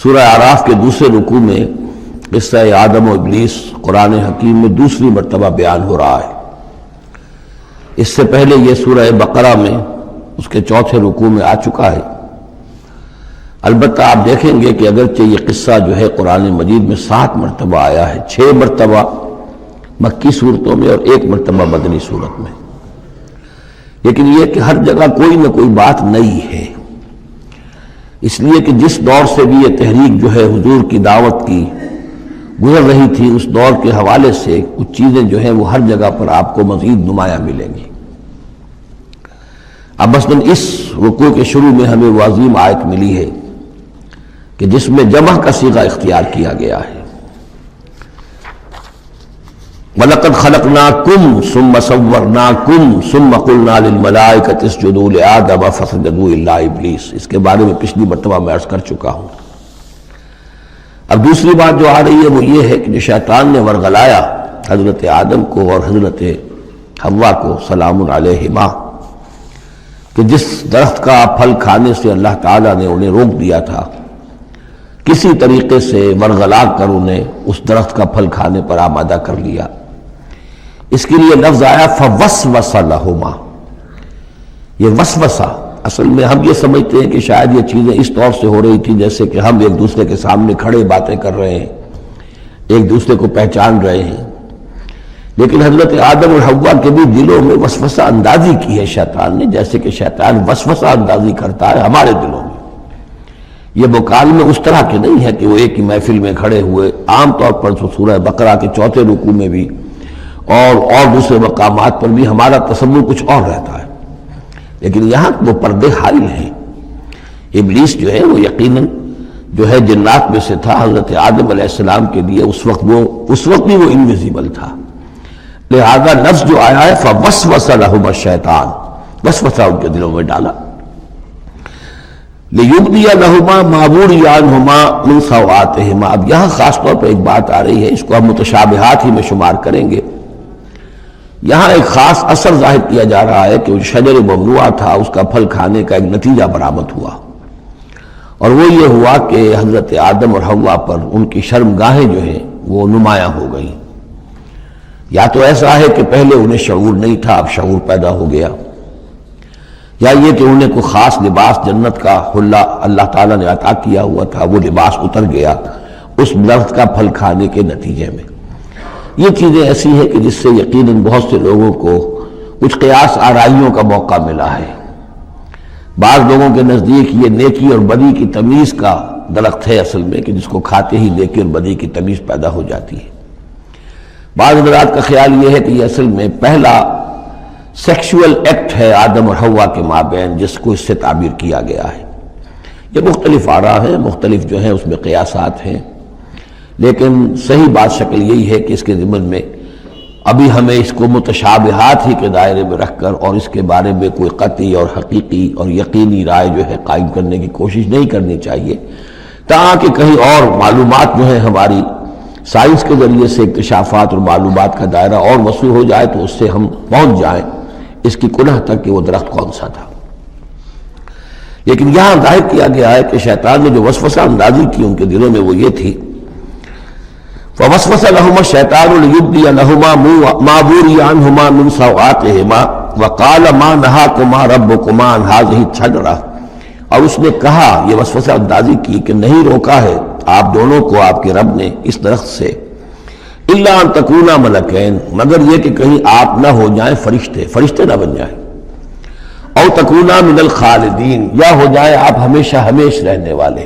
سورہ اعراف کے دوسرے رکوع میں قصہ آدم و ابلیس قرآن حکیم میں دوسری مرتبہ بیان ہو رہا ہے۔ اس سے پہلے یہ سورہ بقرہ میں اس کے چوتھے رکوع میں آ چکا ہے۔ البتہ آپ دیکھیں گے کہ اگرچہ یہ قصہ جو ہے قرآن مجید میں 7 مرتبہ آیا ہے، 6 مرتبہ مکی صورتوں میں اور 1 مرتبہ مدنی صورت میں، لیکن یہ کہ ہر جگہ کوئی نہ کوئی بات نئی ہے، اس لیے کہ جس دور سے بھی یہ تحریک جو ہے حضور کی دعوت کی گزر رہی تھی، اس دور کے حوالے سے کچھ چیزیں جو ہیں وہ ہر جگہ پر آپ کو مزید نمایاں ملیں گی۔ اب مثلاً اس رکوع کے شروع میں ہمیں وہ عظیم آیت ملی ہے کہ جس میں جمع کا صیغہ اختیار کیا گیا ہے، وَلَقَدْ خَلَقْنَاكُمْ ثُمَّ صَوَّرْنَاكُمْ ثُمَّ قُلْنَا لِلْمَلَائِكَةِ اسْجُدُوا لِآدَمَ فَسَجَدُوا إِلَّا إِبْلِيسَ، اس کے بارے میں پچھلی مرتبہ میں عرض کر چکا ہوں۔ اب دوسری بات جو آ رہی ہے وہ یہ ہے کہ جو شیطان نے ورغلایا حضرت آدم کو اور حضرت حوا کو سلام علیہما، کہ جس درخت کا پھل کھانے سے اللہ تعالیٰ نے انہیں روک دیا تھا، کسی طریقے سے ورغلا کر انہیں اس درخت کا پھل کھانے پر آمادہ کر لیا، اس کے لیے لفظ آیا فوسوس لہما۔ یہ وسوسہ اصل میں ہم یہ سمجھتے ہیں کہ شاید یہ چیزیں اس طور سے ہو رہی تھی جیسے کہ ہم ایک دوسرے کے سامنے کھڑے باتیں کر رہے ہیں، ایک دوسرے کو پہچان رہے ہیں، لیکن حضرت آدم اور حوا کے بھی دلوں میں وسوسہ اندازی کی ہے شیطان نے، جیسے کہ شیطان وسوسہ اندازی کرتا ہے ہمارے دلوں میں۔ یہ مکالمے اس طرح کے نہیں ہے کہ وہ ایک ہی محفل میں کھڑے ہوئے، عام طور پر سورہ بقرہ کے چوتھے رکوع میں بھی اور دوسرے مقامات پر بھی ہمارا تصور کچھ اور رہتا ہے، لیکن یہاں وہ پردے حائل ہیں۔ ابلیس جو ہے وہ یقیناً جو ہے جنات میں سے تھا، حضرت آدم علیہ السلام کے لیے اس وقت بھی وہ انویزیبل تھا، لہذا لفظ جو آیا ہے فوسوس لہما الشیطان، وسوسہ ان کے دلوں میں ڈالا، لیبدی لہما ما وری عنہما من سوآتہما۔ اب یہاں خاص طور پر ایک بات آ رہی ہے، اس کو ہم متشابہات ہی میں شمار کریں گے۔ یہاں ایک خاص اثر ظاہر کیا جا رہا ہے کہ شجر ممنوعہ تھا، اس کا پھل کھانے کا ایک نتیجہ برآمد ہوا، اور وہ یہ ہوا کہ حضرت آدم اور حوا پر ان کی شرمگاہیں جو ہیں وہ نمایاں ہو گئیں۔ یا تو ایسا ہے کہ پہلے انہیں شعور نہیں تھا، اب شعور پیدا ہو گیا، یا یہ کہ انہیں کوئی خاص لباس جنت کا حلہ اللہ تعالیٰ نے عطا کیا ہوا تھا، وہ لباس اتر گیا اس درخت کا پھل کھانے کے نتیجے میں۔ یہ چیزیں ایسی ہیں کہ جس سے یقیناً بہت سے لوگوں کو کچھ قیاس آرائیوں کا موقع ملا ہے۔ بعض لوگوں کے نزدیک یہ نیکی اور بدی کی تمیز کا درخت ہے اصل میں، کہ جس کو کھاتے ہی نیکی اور بدی کی تمیز پیدا ہو جاتی ہے۔ بعض حضرات کا خیال یہ ہے کہ یہ اصل میں پہلا سیکشول ایکٹ ہے آدم اور حوا کے مابین، جس کو اس سے تعبیر کیا گیا ہے۔ یہ مختلف آراء ہیں، مختلف جو ہیں اس میں قیاسات ہیں، لیکن صحیح بات شکل یہی ہے کہ اس کے ضمن میں ابھی ہمیں اس کو متشابہات ہی کے دائرے میں رکھ کر اور اس کے بارے میں کوئی قطعی اور حقیقی اور یقینی رائے جو ہے قائم کرنے کی کوشش نہیں کرنی چاہیے، تاکہ کہیں اور معلومات جو ہیں ہماری سائنس کے ذریعے سے اکتشافات اور معلومات کا دائرہ اور وسیع ہو جائے تو اس سے ہم پہنچ جائیں اس کی کنہ تک کہ وہ درخت کون سا تھا۔ لیکن یہاں ظاہر کیا گیا ہے کہ شیطان نے جو وسوسہ اندازی کی ان کے دلوں میں وہ یہ تھی، فوسوس لہما الشیطان لیبدی لہما ما وری عنہما من سوآتہما وقال ما نہاکما ربکما عن ہذہ الشجرہ، اور اس نے کہا، یہ وسوسہ اندازی کی کہ نہیں روکا ہے آپ دونوں کو آپ کے رب نے اس درخت سے، الا ان تکونا ملکین، مگر یہ کہ کہیں آپ نہ ہو جائیں فرشتے نہ بن جائیں، او تکونا من الخالدین، یا ہو جائیں آپ ہمیشہ ہمیش رہنے والے۔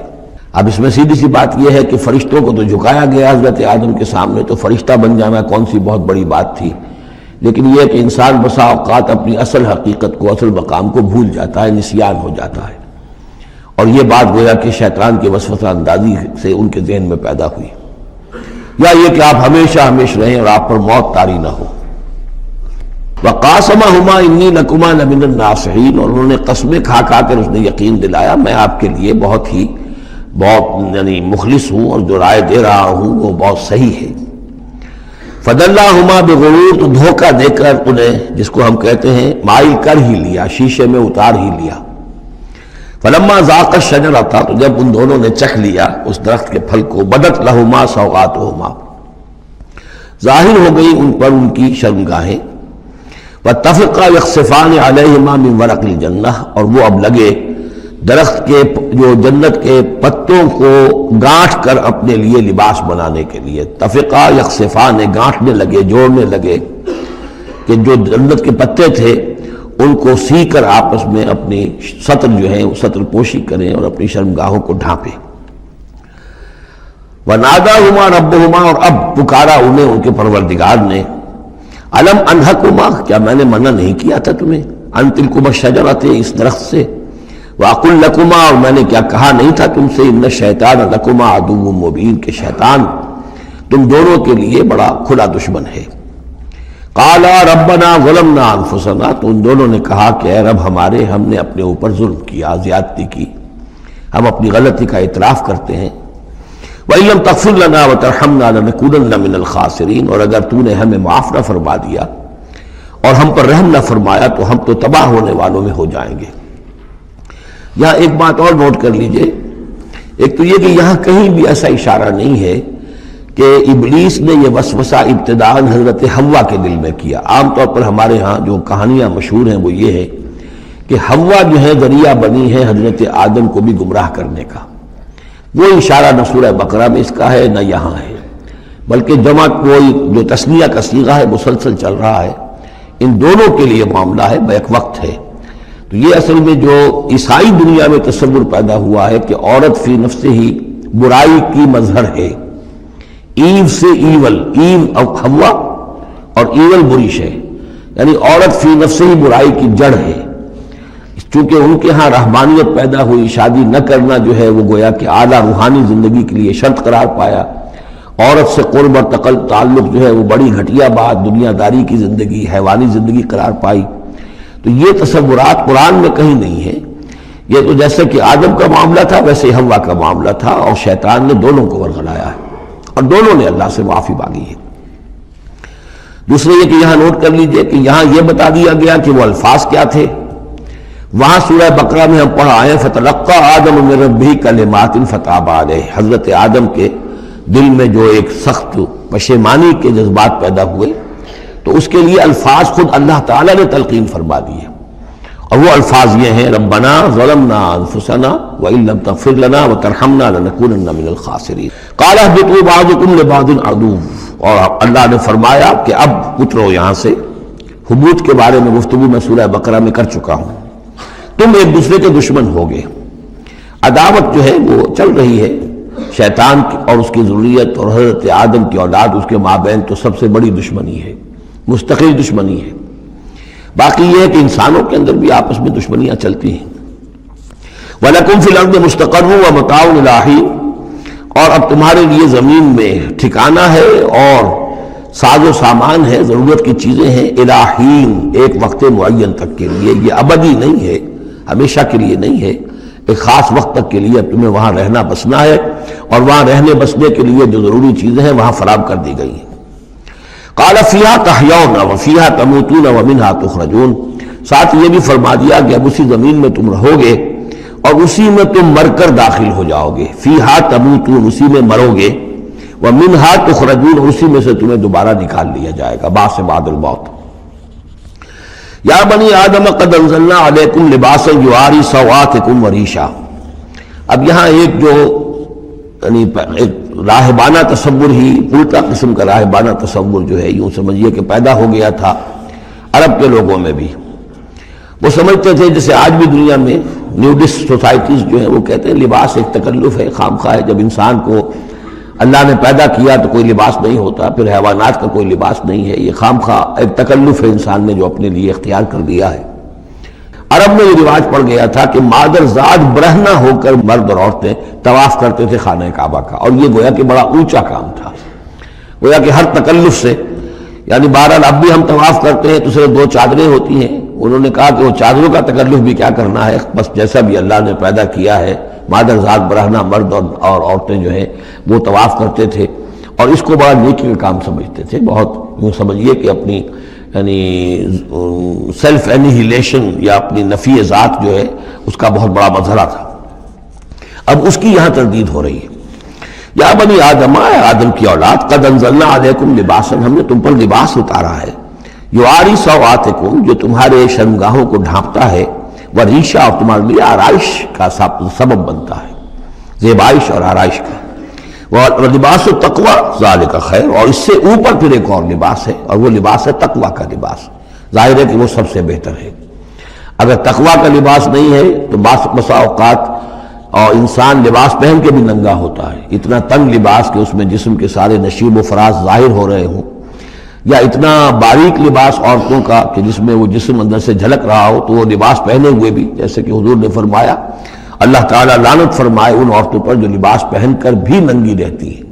اب اس میں سیدھی سی بات یہ ہے کہ فرشتوں کو تو جھکایا گیا حضرت آدم کے سامنے، تو فرشتہ بن جانا کون سی بہت بڑی بات تھی، لیکن یہ کہ انسان بسا اوقات اپنی اصل حقیقت کو، اصل مقام کو بھول جاتا ہے، نسیان ہو جاتا ہے، اور یہ بات گویا کہ شیطان کے وسوسہ اندازی سے ان کے ذہن میں پیدا ہوئی، یا یہ کہ آپ ہمیشہ ہمیش رہیں اور آپ پر موت طاری نہ ہو۔ وَقَاسَمَهُمَا إِنِّي لَكُمَا لَمِنَ النَّاصِحِينَ، اور انہوں نے قسمیں کھا کر اس نے یقین دلایا میں آپ کے لیے بہت یعنی مخلص ہوں، اور جو رائے دے رہا ہوں وہ بہت صحیح ہے۔ فَدَلَّاهُمَا بِغُرُورٍ، تو دھوکہ دے کر انہیں، جس کو ہم کہتے ہیں مائل کر ہی لیا، شیشے میں اتار ہی لیا۔ فلما ذاق الشجرۃ، تو جب ان دونوں نے چکھ لیا اس درخت کے پھل کو، بدت لہما سوآتہما، ظاہر ہو گئی ان پر ان کی شرمگاہیں، واتفقا یخصفان علیہما من ورق الجنہ، اور وہ اب لگے درخت کے جو جنت کے پتوں کو گانٹھ کر اپنے لیے لباس بنانے کے لیے، تفقا یخصفان، گانٹھنے لگے، جوڑنے لگے کہ جو جنت کے پتے تھے ان کو سی کر آپس میں اپنی سطر جو ہے وہ سطر پوشی کریں اور اپنی شرمگاہوں کو ڈھانپیں۔ وَنَادَاهُمَا رَبُّهُمَا، اور اب پکارا انہیں ان کے پروردگار نے، أَلَمْ أَنْهَكُمَا، کیا میں نے منع نہیں کیا تھا تمہیں، أَن تِلْكُمَا الشَّجَرَةَ، اس درخت سے، وَأَقُلْ لَكُمَا، اور میں نے کیا کہا نہیں تھا تم سے، إِنَّ الشَّيْطَانَ لَكُمَا عَدُوٌّ مُّبِينٌ، کہ شیطان تم دونوں کے لیے بڑا کھلا دشمن ہے۔ قَالَا رَبَّنَا ظَلَمْنَا أَنفُسَنَا، تو ان دونوں نے کہا کہ اے رب ہمارے، ہم نے اپنے اوپر ظلم کیا، زیادتی کی، ہم اپنی غلطی کا اعتراف کرتے ہیں۔ وَإِن لَّمْ تَغْفِرْ لَنَا وَتَرْحَمْنَا لَنَكُونَنَّ مِنَ الْخَاسِرِينَ، اور اگر تو نے ہمیں معاف نہ فرما دیا اور ہم پر رحم نہ فرمایا تو ہم تو تباہ ہونے والوں میں ہو جائیں گے۔ یہاں ایک بات اور نوٹ کر لیجئے، ایک تو یہ کہ یہاں کہیں بھی ایسا اشارہ نہیں ہے کہ ابلیس نے یہ وسوسہ ابتداءً حضرت حوا کے دل میں کیا۔ عام طور پر ہمارے ہاں جو کہانیاں مشہور ہیں وہ یہ ہے کہ حوا جو ہے ذریعہ بنی ہے حضرت آدم کو بھی گمراہ کرنے کا، وہ اشارہ نہ سورہ بقرہ میں اس کا ہے نہ یہاں ہے، بلکہ جمع کوئی جو تثنیہ کا صیغہ ہے مسلسل چل رہا ہے، ان دونوں کے لیے معاملہ ہے، بیک وقت ہے۔ تو یہ اصل میں جو عیسائی دنیا میں تصور پیدا ہوا ہے کہ عورت فی نفس ہی برائی کی مظہر ہے، ایو سے ایول، ایو حوا اور ایول بری شے، یعنی عورت فی نفس ہی برائی کی جڑ ہے۔ چونکہ ان کے ہاں رہبانیت پیدا ہوئی، شادی نہ کرنا جو ہے وہ گویا کہ اعلیٰ روحانی زندگی کے لیے شرط قرار پایا، عورت سے قرب اور تعلق جو ہے وہ بڑی گھٹیا بات، دنیا داری کی زندگی، حیوانی زندگی قرار پائی۔ تو یہ تصورات قرآن میں کہیں نہیں ہے، یہ تو جیسے کہ آدم کا معاملہ تھا ویسے ہی حوا کا معاملہ تھا، اور شیطان نے دونوں کو ورغلایا ہے اور دونوں نے اللہ سے معافی مانگی ہے۔ دوسرے یہ کہ یہاں نوٹ کر لیجئے کہ یہاں یہ بتا دیا گیا کہ وہ الفاظ کیا تھے۔ وہاں سورہ بقرہ میں ہم پڑھا آئے فَتَلَقَّى آدَمُ مِن رَبِّهِ كَلِمَاتٍ فَتَابَ عَلَيْهِ، حضرت آدم کے دل میں جو ایک سخت پشیمانی کے جذبات پیدا ہوئے تو اس کے لیے الفاظ خود اللہ تعالیٰ نے تلقین فرما دیے، اور وہ الفاظ یہ ہیں ربنا ظلمنا انفسنا وان لم تغفر لنا وترحمنا لنكونن من الخاسرین قال اهبطوا بعضكم لبعض عدو، اور اللہ نے فرمایا کہ اب اترو یہاں سے۔ حبوط کے بارے میں گفتگو میں سورہ بقرہ میں کر چکا ہوں، تم ایک دوسرے کے دشمن ہوگے، عداوت جو ہے وہ چل رہی ہے، شیطان اور اس کی ذریت اور حضرت آدم کی اولاد اس کے مابین تو سب سے بڑی دشمنی ہے، مستقل دشمنی ہے۔ باقی یہ ہے کہ انسانوں کے اندر بھی آپس میں دشمنیاں چلتی ہیں۔ وَلَكُمْ فِي الْأَرْضِ مُسْتَقَرٌّ وَمَتَاعٌ إِلَىٰ حِينٍ، اور اب تمہارے لیے زمین میں ٹھکانہ ہے اور ساز و سامان ہے، ضرورت کی چیزیں ہیں، إِلَىٰ حِينٍ، ایک وقت معین تک کے لیے، یہ ابدی نہیں ہے، ہمیشہ کے لیے نہیں ہے، ایک خاص وقت تک کے لیے اب تمہیں وہاں رہنا بسنا ہے، اور وہاں رہنے بسنے کے لیے جو ضروری چیزیں ہیں وہاں فراہم کر دی گئی ہیں۔ قال فیہا تحیون وفیہا تموتون ومنہا تخرجون، ساتھ یہ بھی فرما دیا کہ اب اسی زمین میں تم رہو گے اور اسی میں تم مر کر داخل ہو جاؤ گے، فیہا تموتون، اسی میں مرو گے، ومنہا تخرجون، اور اسی میں سے تمہیں دوبارہ نکال لیا جائے گا بعث بعد الموت۔ یا بنی آدم قد انزلنا علیکم لباسا یواری سوآتکم وریشا، اب یہاں ایک جو یعنی ایک راہبانہ تصور ہی، الٹا قسم کا راہبانہ تصور جو ہے یوں سمجھیے کہ پیدا ہو گیا تھا عرب کے لوگوں میں بھی۔ وہ سمجھتے تھے جیسے آج بھی دنیا میں نیوڈسٹ سوسائٹیز جو ہیں وہ کہتے ہیں لباس ایک تکلف ہے، خامخواہ ہے، جب انسان کو اللہ نے پیدا کیا تو کوئی لباس نہیں ہوتا، پھر حیوانات کا کوئی لباس نہیں ہے، یہ خامخواہ ایک تکلف ہے انسان نے جو اپنے لیے اختیار کر دیا ہے۔ عرب میں یہ رواج پڑ گیا تھا کہ مادر زاد برہنہ ہو کر مرد اور عورتیں طواف کرتے تھے خانہ کعبہ کا، اور یہ گویا کہ بڑا اونچا کام تھا، گویا کہ ہر تکلف سے، یعنی بہرحال اب بھی ہم طواف کرتے ہیں تو صرف 2 چادریں ہوتی ہیں، انہوں نے کہا کہ وہ چادروں کا تکلف بھی کیا کرنا ہے، بس جیسا بھی اللہ نے پیدا کیا ہے مادر ذات برہنہ مرد اور عورتیں جو ہیں وہ طواف کرتے تھے، اور اس کو بڑا نیکی کا کام سمجھتے تھے، بہت یوں سمجھیے کہ اپنی یعنی سیلف اینیہیلیشن یا اپنی نفی ذات جو ہے اس کا بہت بڑا مظہرہ تھا. اب اس کی یہاں تردید ہو رہی ہے. یا بنی آدم، آدم کی اولاد، قد انزلنا علیکم لباسا، ہم نے تم پر لباس اتارا ہے، یواری سوآتکم، جو تمہارے شرمگاہوں کو ڈھانپتا ہے، وریشہ، اور تمہارے لیے آرائش کا سبب بنتا ہے، زیبائش اور آرائش کا. لباس التقوی ذالک خیر، اور اس سے اوپر پھر ایک اور لباس ہے، اور وہ لباس ہے تقوی کا لباس. ظاہر ہے کہ وہ سب سے بہتر ہے. اگر تقوی کا لباس نہیں ہے تو بسا اوقات اور انسان لباس پہن کے بھی ننگا ہوتا ہے، اتنا تنگ لباس کہ اس میں جسم کے سارے نشیب و فراز ظاہر ہو رہے ہوں، یا اتنا باریک لباس عورتوں کا کہ جس میں وہ جسم اندر سے جھلک رہا ہو، تو وہ لباس پہنے ہوئے بھی، جیسے کہ حضور نے فرمایا، اللہ تعالیٰ لعنت فرمائے ان عورتوں پر جو لباس پہن کر بھی ننگی رہتی ہیں.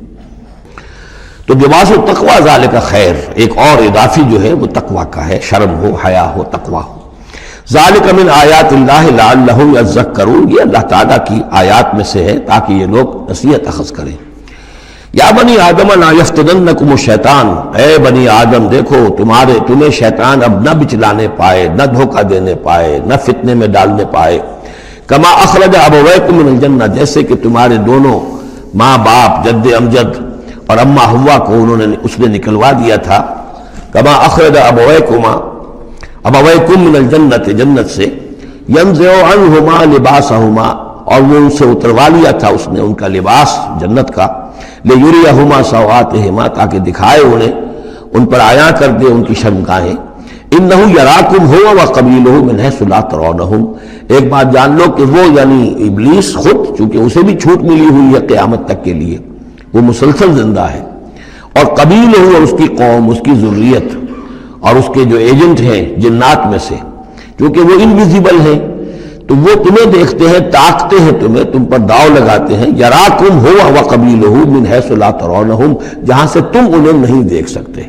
تو لباس التقوی ذالک خیر، ایک اور اضافی جو ہے وہ تقوی کا ہے، شرم ہو، حیا ہو، تقوی ہو. ذالک من آیات اللہ لعلہم یذکرون، یہ اللہ تعالیٰ کی آیات میں سے ہے تاکہ یہ لوگ نصیحت اخذ کریں. یا بنی آدم لا یفتننکم الشیطان، اے بنی آدم دیکھو تمہیں شیطان اب نہ بچلانے پائے، نہ دھوکہ دینے پائے، نہ فتنے میں ڈالنے پائے. کما اخرج ابویکم من الجنہ، جیسے کہ تمہارے دونوں ماں باپ جد امجد اور اما حوا کو اس نے نکلوا دیا تھا. کما اخرج ابویکم من الجنۃ، جنت سے، ینزع عنہما لباسہما، اور وہ ان سے اتروا لیا تھا اس نے ان کا لباس جنت کا، لیریہما سوآتہما، تاکہ دکھائے انہیں، ان پر عیاں کر دے ان کی شرمگاہیں. انہ یراکم ہوا وقبیلہ من حیث لا ترونہم، ایک بات جان لو کہ وہ یعنی ابلیس خود، چونکہ اسے بھی چھوٹ ملی ہوئی ہے قیامت تک کے لیے، وہ مسلسل زندہ ہے، اور قبیلہ اور اس کی قوم، اس کی ذریت اور اس کے جو ایجنٹ ہیں جنات میں سے، چونکہ وہ انویزیبل ہیں تو وہ تمہیں دیکھتے ہیں، تاکتے ہیں تمہیں، تم پر داؤ لگاتے ہیں. یراکم ہوا وقبیلہ من حیث لا ترونہم، جہاں سے تم انہیں نہیں دیکھ سکتے.